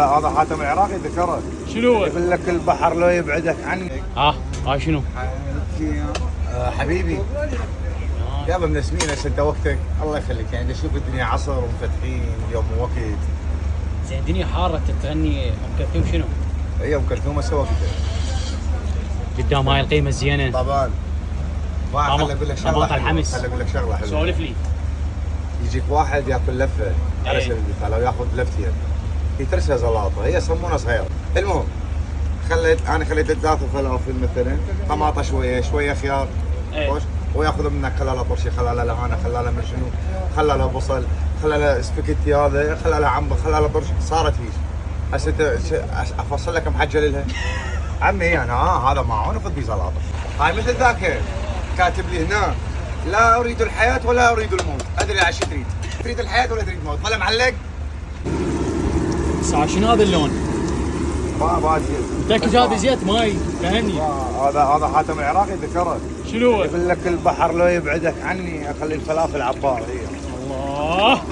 هذا حاتم العراقي ذكره. شنو هو؟ يقول لك البحر لو يبعدك عني. شنو؟ حبيبي يابا من سنين هسه انت وقتك الله يخليك، يعني اشوف الدنيا عصر ومفتحين اليوم وقت. زين الدنيا حاره تغني ام كلثوم شنو؟ هي ام كلثوم هسه وقتها قدام هاي القيمه الزينه. طبعا. ما خلي اقول لك شغله طبعا الحمس. خلي اقول لك شغله حلوه. سولف لي. يجيك واحد ياكل لفه على سبيل المثال، او ياخذ لفتين يترسها زلاطه، هي يسمونها صغيره. المهم خليت ثلاث فلافل مثلا، طماطه شويه خيار خوش، وياخذ منك خلاله طرشي، خلاله لهانه، خلاله من شنو، خلاله بصل، خلاله سباكيتي، هذا خلاله عنبه، خلاله طرش، صارت هيك. هسه افصل لك محجل لها عمي انا هذا معون وخذ بي زلاطه. هاي مثل ذاك كاتب لي هنا لا اريد الحياه ولا اريد الموت. ادري على شو تريد؟ تريد الحياه ولا تريد الموت؟ طلع معلق. صار شنو هذا اللون؟ ما متاكد هذا زيت ماي؟ فهمني. هذا حاتم العراقي ذكره. شنو هو؟ يقول لك البحر لو يبعدك عني اخلي الفلافل عبار. هي الله